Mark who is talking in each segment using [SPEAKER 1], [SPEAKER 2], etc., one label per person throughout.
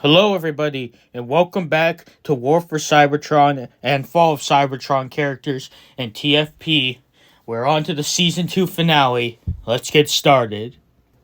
[SPEAKER 1] Hello, everybody, and welcome back to War for Cybertron and Fall of Cybertron characters and TFP. We're on to the Season 2 finale. Let's get started.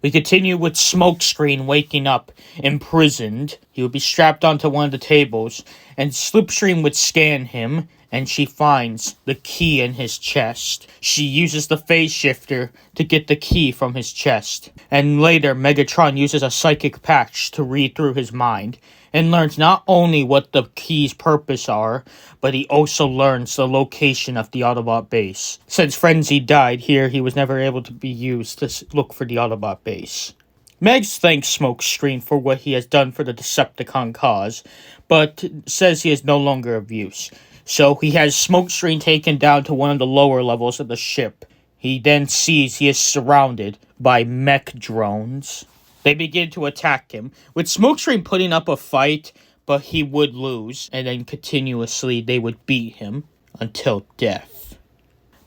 [SPEAKER 1] We continue with Smokescreen waking up, imprisoned. He would be strapped onto one of the tables, and Slipstream would scan him, and she finds the key in his chest. She uses the phase shifter to get the key from his chest. And later, Megatron uses a psychic patch to read through his mind, and learns not only what the key's purpose are, but he also learns the location of the Autobot base. Since Frenzy died here, he was never able to be used to look for the Autobot base. Megs thanks Smokescreen for what he has done for the Decepticon cause, but says he is no longer of use. So he has Smokescreen taken down to one of the lower levels of the ship. He then sees he is surrounded by mech drones. They begin to attack him, with Smokescreen putting up a fight, but he would lose, and then continuously they would beat him until death.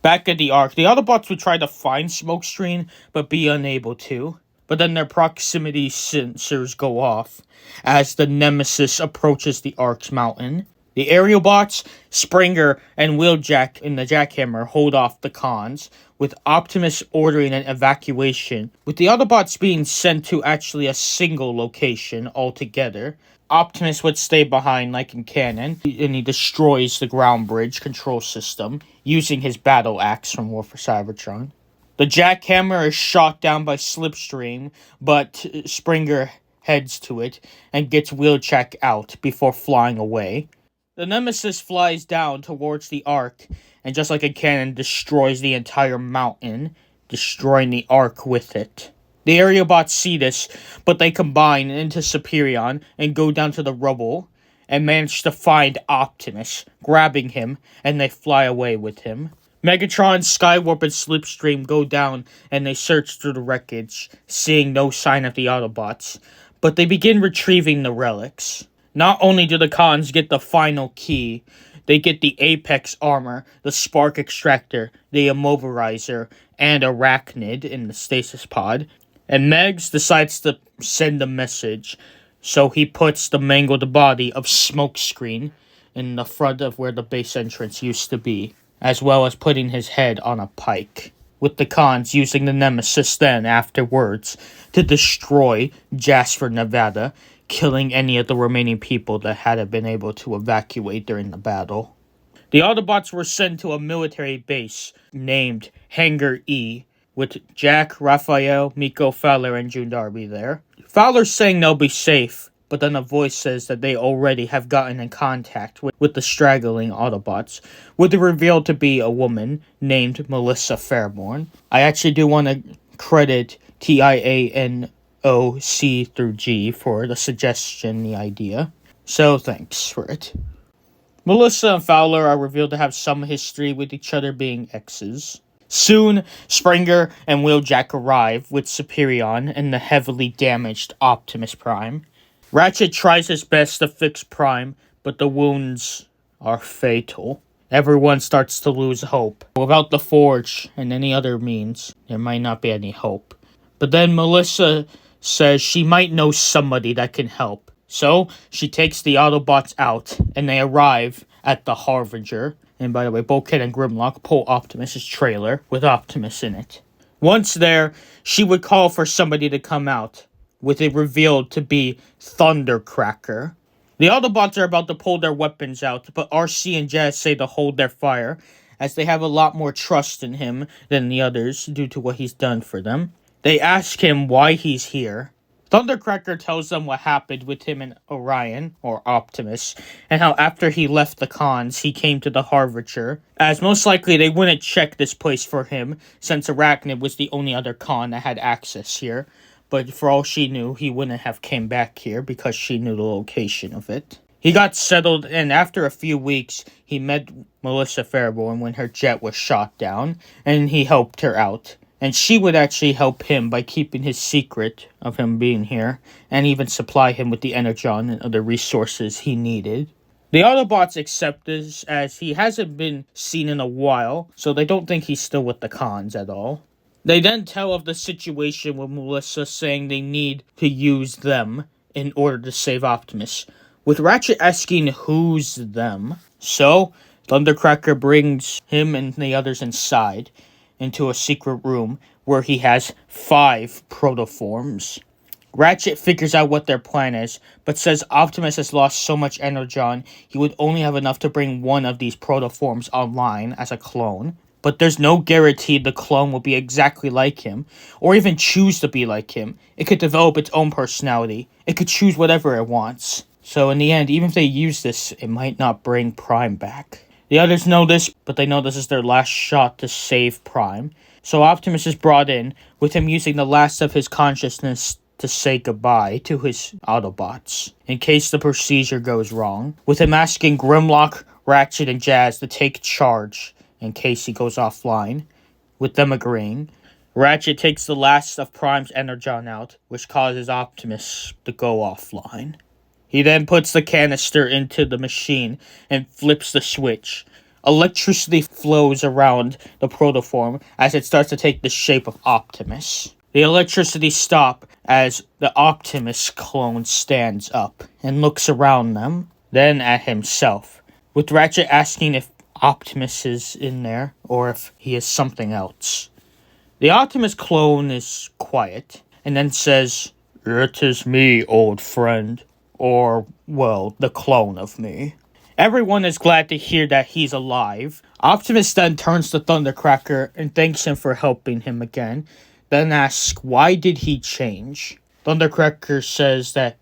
[SPEAKER 1] Back at the Ark, the Autobots would try to find Smokescreen, but be unable to. But then their proximity sensors go off as the Nemesis approaches the Ark's mountain. The aerial bots, Springer, and Wheeljack in the Jackhammer hold off the cons, with Optimus ordering an evacuation, with the Autobots being sent to actually a single location altogether. Optimus would stay behind like in canon, and he destroys the ground bridge control system using his battle axe from War for Cybertron. The Jackhammer is shot down by Slipstream, but Springer heads to it and gets Wheeljack out before flying away. The Nemesis flies down towards the Ark, and just like a cannon, destroys the entire mountain, destroying the Ark with it. The Aerobots see this, but they combine into Superion and go down to the rubble, and manage to find Optimus, grabbing him, and they fly away with him. Megatron, Skywarp, and Slipstream go down, and they search through the wreckage, seeing no sign of the Autobots, but they begin retrieving the relics. Not only do the cons get the final key, they get the Apex armor, the Spark Extractor, the Immobilizer, and Arachnid in the stasis pod. And Megs decides to send a message, so he puts the mangled body of Smokescreen in the front of where the base entrance used to be, as well as putting his head on a pike, with the cons using the Nemesis then afterwards to destroy Jasper, Nevada, killing any of the remaining people that hadn't been able to evacuate during the battle. The Autobots were sent to a military base named Hangar E, with Jack, Raphael, Miko, Fowler, and June Darby there. Fowler's saying they'll be safe, but then a voice says that they already have gotten in contact with the straggling Autobots, with it revealed to be a woman named Melissa Fairborn. I actually do want to credit TIANOC through G for the suggestion, the idea. So thanks for it. Melissa and Fowler are revealed to have some history with each other being exes. Soon, Springer and Wheeljack arrive with Superion and the heavily damaged Optimus Prime. Ratchet tries his best to fix Prime, but the wounds are fatal. Everyone starts to lose hope. Without the Forge and any other means, there might not be any hope. But then Melissa says she might know somebody that can help. So, she takes the Autobots out, and they arrive at the Harbinger. And by the way, Bulkhead and Grimlock pull Optimus' trailer with Optimus in it. Once there, she would call for somebody to come out, with it revealed to be Thundercracker. The Autobots are about to pull their weapons out, but RC and Jazz say to hold their fire, as they have a lot more trust in him than the others due to what he's done for them. They ask him why he's here. Thundercracker tells them what happened with him and Orion, or Optimus, and how after he left the cons, he came to the Harbinger, as most likely they wouldn't check this place for him, since Arachnid was the only other con that had access here, but for all she knew, he wouldn't have came back here because she knew the location of it. He got settled, and after a few weeks, he met Melissa Fairborn when her jet was shot down, and he helped her out. And she would actually help him by keeping his secret of him being here, and even supply him with the energon and other resources he needed. The Autobots accept this, as he hasn't been seen in a while, so they don't think he's still with the cons at all. They then tell of the situation with Melissa saying they need to use them in order to save Optimus, with Ratchet asking who's them. So, Thundercracker brings him and the others inside into a secret room where he has 5 protoforms. Ratchet figures out what their plan is, but says Optimus has lost so much energon he would only have enough to bring one of these protoforms online as a clone. But there's no guarantee the clone will be exactly like him, or even choose to be like him. It could develop its own personality. It could choose whatever it wants. So in the end, even if they use this, it might not bring Prime back. The others know this, but they know this is their last shot to save Prime. So Optimus is brought in, with him using the last of his consciousness to say goodbye to his Autobots, in case the procedure goes wrong, with him asking Grimlock, Ratchet, and Jazz to take charge in case he goes offline, with them agreeing. Ratchet takes the last of Prime's energon out, which causes Optimus to go offline. He then puts the canister into the machine and flips the switch. Electricity flows around the protoform as it starts to take the shape of Optimus. The electricity stops as the Optimus clone stands up and looks around them, then at himself, with Ratchet asking if Optimus is in there or if he is something else. The Optimus clone is quiet and then says, "It is me, old friend," or, well, the clone of me. Everyone is glad to hear that he's alive. Optimus then turns to Thundercracker and thanks him for helping him again, then asks why did he change. Thundercracker says that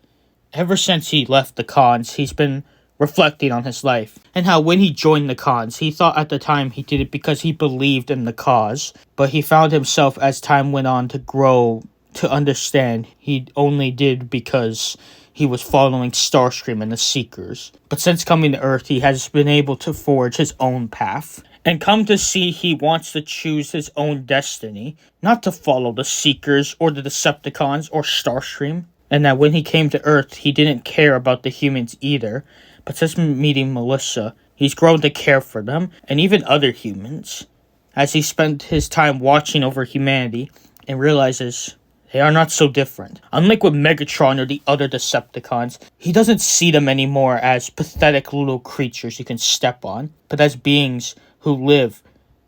[SPEAKER 1] ever since he left the cons, he's been reflecting on his life, and how when he joined the cons, he thought at the time he did it because he believed in the cause, but he found himself as time went on to grow to understand he only did because he was following Starscream and the Seekers. But since coming to Earth, he has been able to forge his own path, and come to see he wants to choose his own destiny, not to follow the Seekers or the Decepticons or Starscream, and that when he came to Earth, he didn't care about the humans either, but since meeting Melissa, he's grown to care for them, and even other humans, as he spent his time watching over humanity, and realizes they are not so different. Unlike with Megatron or the other Decepticons, he doesn't see them anymore as pathetic little creatures you can step on, but as beings who live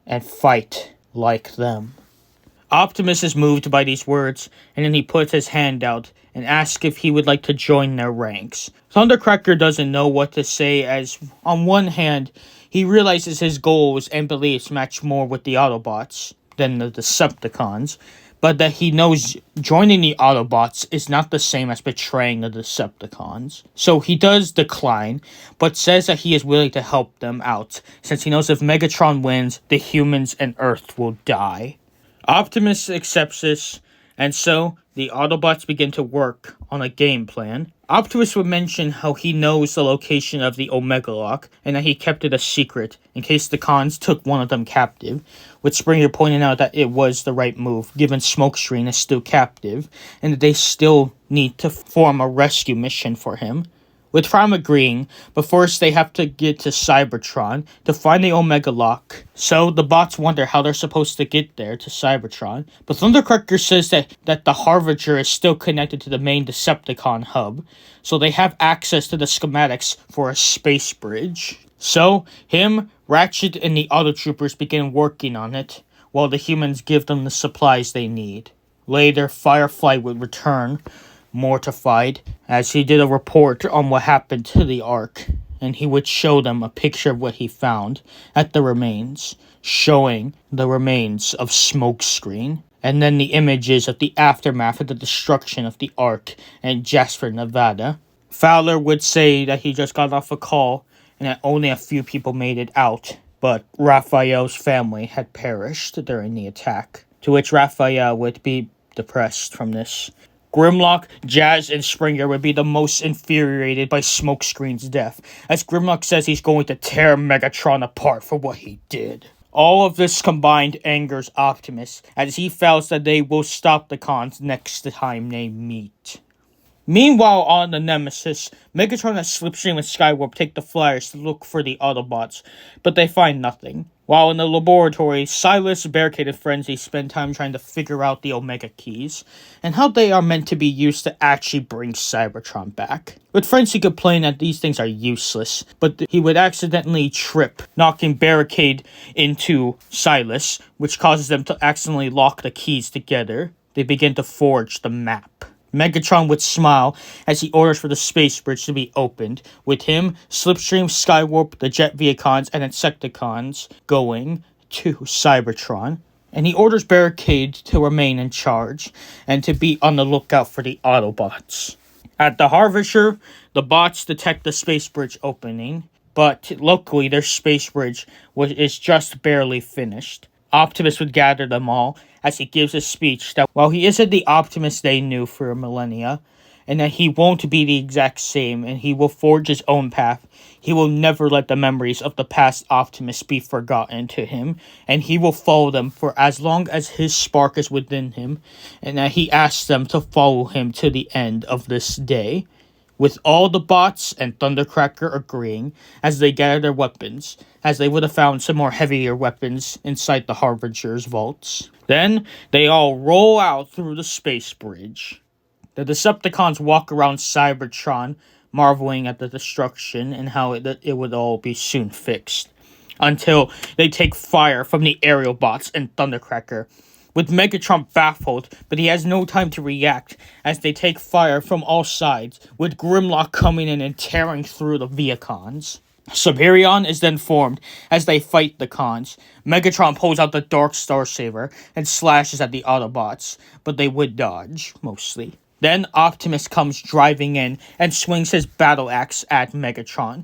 [SPEAKER 1] and fight like them. Optimus is moved by these words, and then he puts his hand out and asks if he would like to join their ranks. Thundercracker doesn't know what to say, as on one hand, he realizes his goals and beliefs match more with the Autobots than the Decepticons, but that he knows joining the Autobots is not the same as betraying the Decepticons. So he does decline, but says that he is willing to help them out, since he knows if Megatron wins, the humans and Earth will die. Optimus accepts this, and so the Autobots begin to work on a game plan. Optimus would mention how he knows the location of the Omega Lock, and that he kept it a secret in case the cons took one of them captive, with Springer pointing out that it was the right move, given Smokescreen is still captive, and that they still need to form a rescue mission for him. With Prime agreeing, but first they have to get to Cybertron to find the Omega Lock. So the bots wonder how they're supposed to get there to Cybertron, but Thundercracker says that the Harbinger is still connected to the main Decepticon hub, so they have access to the schematics for a space bridge. So him, Ratchet, and the Autotroopers begin working on it, while the humans give them the supplies they need. Later, Firefly would return, mortified, as he did a report on what happened to the Ark, and he would show them a picture of what he found at the remains, showing the remains of Smokescreen, and then the images of the aftermath of the destruction of the Ark in Jasper, Nevada. Fowler would say that he just got off a call and that only a few people made it out, but Raphael's family had perished during the attack, to which Raphael would be depressed from this. Grimlock, Jazz, and Springer would be the most infuriated by Smokescreen's death, as Grimlock says he's going to tear Megatron apart for what he did. All of this combined angers Optimus, as he feels that they will stop the cons next time they meet. Meanwhile, on the Nemesis, Megatron and Slipstream and Skywarp take the flyers to look for the Autobots, but they find nothing. While in the laboratory, Silas, Barricade, and Frenzy spend time trying to figure out the Omega Keys, and how they are meant to be used to actually bring Cybertron back. With Frenzy complaining that these things are useless, but he would accidentally trip, knocking Barricade into Silas, which causes them to accidentally lock the keys together. They begin to forge the map. Megatron would smile as he orders for the space bridge to be opened, with him, Slipstream, Skywarp, the Jet Vehicons, and Insecticons going to Cybertron. And he orders Barricade to remain in charge, and to be on the lookout for the Autobots. At the Harvester, the bots detect the space bridge opening, but luckily their space bridge is just barely finished. Optimus would gather them all as he gives a speech that while he isn't the Optimus they knew for millennia, and that he won't be the exact same and he will forge his own path, he will never let the memories of the past Optimus be forgotten to him, and he will follow them for as long as his spark is within him, and that he asks them to follow him to the end of this day. With all the bots and Thundercracker agreeing as they gather their weapons, as they would have found some more heavier weapons inside the Harvinger's vaults. Then, they all roll out through the space bridge. The Decepticons walk around Cybertron, marveling at the destruction and how it would all be soon fixed. Until they take fire from the aerial bots and Thundercracker, with Megatron baffled, but he has no time to react as they take fire from all sides, with Grimlock coming in and tearing through the Vehicons. Superion is then formed as they fight the cons. Megatron pulls out the Dark Starsaber and slashes at the Autobots, but they would dodge, mostly. Then Optimus comes driving in and swings his battle axe at Megatron,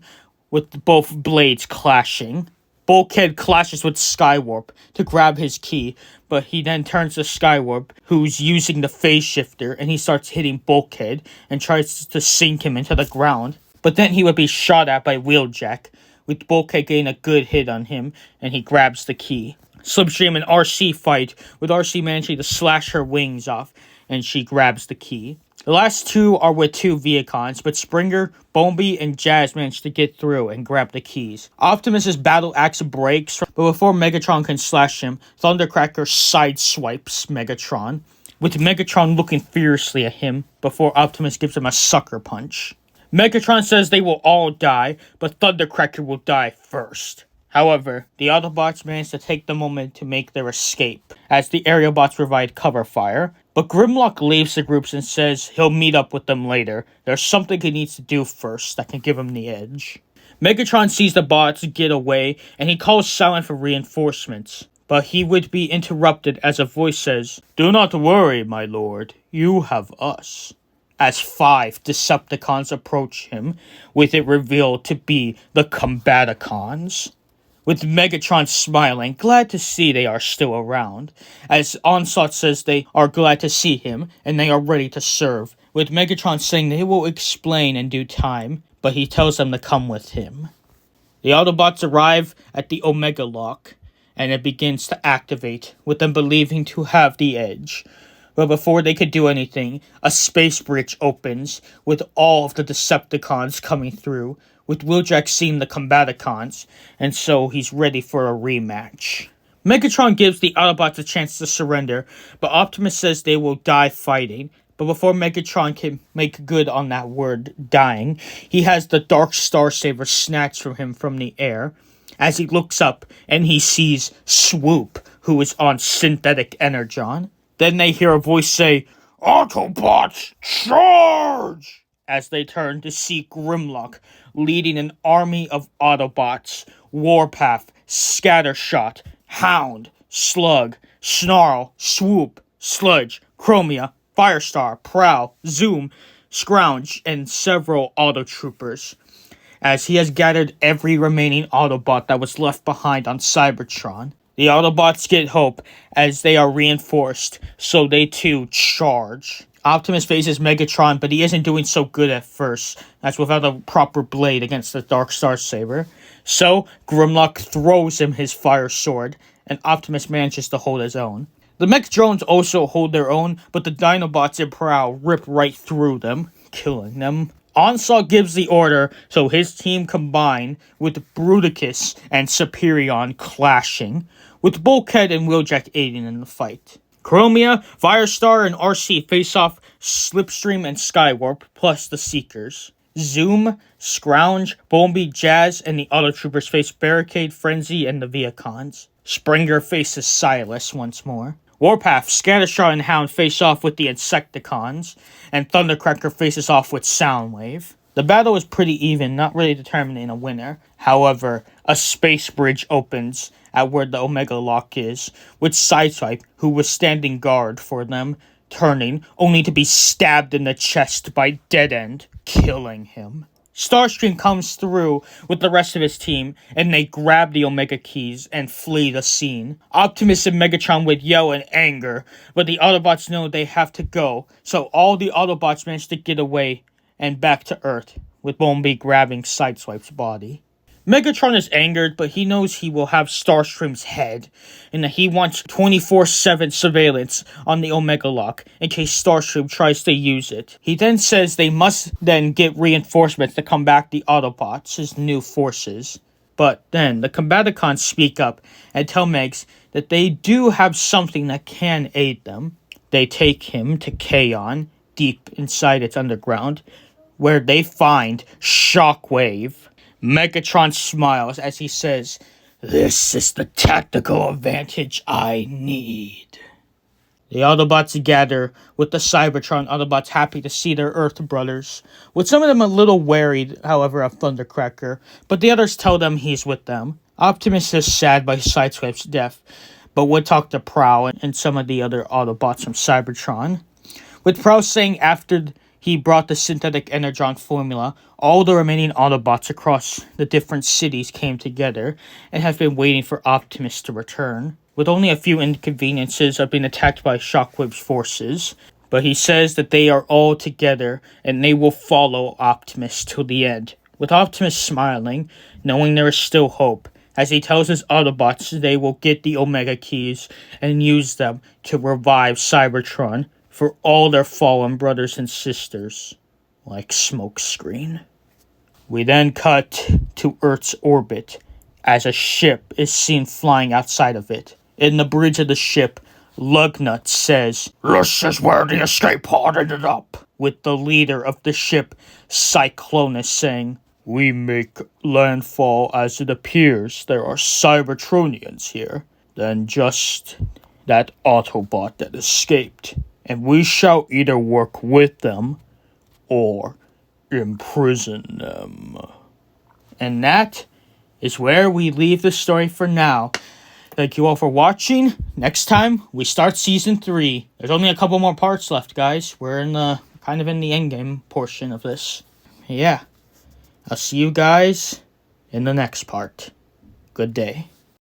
[SPEAKER 1] with both blades clashing. Bulkhead clashes with Skywarp to grab his key, but he then turns to Skywarp, who's using the phase shifter, and he starts hitting Bulkhead and tries to sink him into the ground. But then he would be shot at by Wheeljack, with Bulkhead getting a good hit on him, and he grabs the key. Slipstream and RC fight, with RC managing to slash her wings off, and she grabs the key. The last two are with two Vehicons, but Springer, Bombi, and Jazz manage to get through and grab the keys. Optimus's battle axe breaks, but before Megatron can slash him, Thundercracker sideswipes Megatron, with Megatron looking fiercely at him before Optimus gives him a sucker punch. Megatron says they will all die, but Thundercracker will die first. However, the Autobots manage to take the moment to make their escape, as the aerial bots provide cover fire, but Grimlock leaves the groups and says he'll meet up with them later. There's something he needs to do first that can give him the edge. Megatron sees the bots get away, and he calls silent for reinforcements, but he would be interrupted as a voice says, "Do not worry, my lord, you have us." As 5 Decepticons approach him, with it revealed to be the Combaticons. With Megatron smiling, glad to see they are still around, as Onslaught says they are glad to see him, and they are ready to serve, with Megatron saying they will explain in due time, but he tells them to come with him. The Autobots arrive at the Omega Lock, and it begins to activate, with them believing to have the edge. But before they could do anything, a space bridge opens, with all of the Decepticons coming through, with Wheeljack seeing the Combaticons, and so he's ready for a rematch. Megatron gives the Autobots a chance to surrender, but Optimus says they will die fighting. But before Megatron can make good on that word, dying, he has the Dark Starsaber snatched from him from the air, as he looks up and he sees Swoop, who is on synthetic energon. Then they hear a voice say, "Autobots, charge!" as they turn to see Grimlock leading an army of Autobots: Warpath, Scattershot, Hound, Slug, Snarl, Swoop, Sludge, Chromia, Firestar, Prowl, Zoom, Scrounge, and several Autotroopers, as he has gathered every remaining Autobot that was left behind on Cybertron. The Autobots get hope as they are reinforced, so they too charge. Optimus faces Megatron, but he isn't doing so good at first, as without a proper blade against the Dark Starsaber. So, Grimlock throws him his fire sword, and Optimus manages to hold his own. The mech drones also hold their own, but the Dinobots and Prowl rip right through them. killing them. Onslaught gives the order, so his team combine with Bruticus and Superion clashing, with Bulkhead and Wheeljack aiding in the fight. Chromia, Firestar, and RC face off Slipstream and Skywarp, plus the Seekers. Zoom, Scrounge, Bombi, Jazz, and the Autotroopers face Barricade, Frenzy, and the Viacons. Springer faces Silas once more. Warpath, Scattershot, and Hound face off with the Insecticons, and Thundercracker faces off with Soundwave. The battle is pretty even, not really determining a winner. However, a space bridge opens at where the Omega Lock is, with Sideswipe, who was standing guard for them, turning, only to be stabbed in the chest by Dead End, killing him. Starscream comes through with the rest of his team, and they grab the Omega Keys and flee the scene. Optimus and Megatron would yell in anger, but the Autobots know they have to go, so all the Autobots manage to get away and back to Earth, with Bombi grabbing Sideswipe's body. Megatron is angered, but he knows he will have Starscream's head, and that he wants 24/7 surveillance on the Omega Lock in case Starscream tries to use it. He then says they must then get reinforcements to combat the Autobots, his new forces. But then the Combaticons speak up and tell Megs that they do have something that can aid them. They take him to Kaon, deep inside its underground, where they find Shockwave. Megatron smiles as he says, "This is the tactical advantage I need." The Autobots gather with the Cybertron Autobots happy to see their Earth brothers, with some of them a little worried, however, of Thundercracker, but the others tell them he's with them. Optimus is sad by Sideswipe's death, but would talk to Prowl and some of the other Autobots from Cybertron, with Prowl saying after he brought the synthetic energon formula, all the remaining Autobots across the different cities came together and have been waiting for Optimus to return, with only a few inconveniences of being attacked by Shockwave's forces. But he says that they are all together and they will follow Optimus till the end, with Optimus smiling, knowing there is still hope, as he tells his Autobots they will get the Omega Keys and use them to revive Cybertron for all their fallen brothers and sisters, like Smokescreen. We then cut to Earth's orbit, as a ship is seen flying outside of it. In the bridge of the ship, Lugnut says, "This is where the escape pod ended up," with the leader of the ship, Cyclonus, saying, "We make landfall as it appears there are Cybertronians here, then just that Autobot that escaped, and we shall either work with them or imprison them." And that is where we leave the story for now. Thank you all for watching. Next time, we start Season 3. There's only a couple more parts left, guys. We're in the endgame portion of this. Yeah. I'll see you guys in the next part. Good day.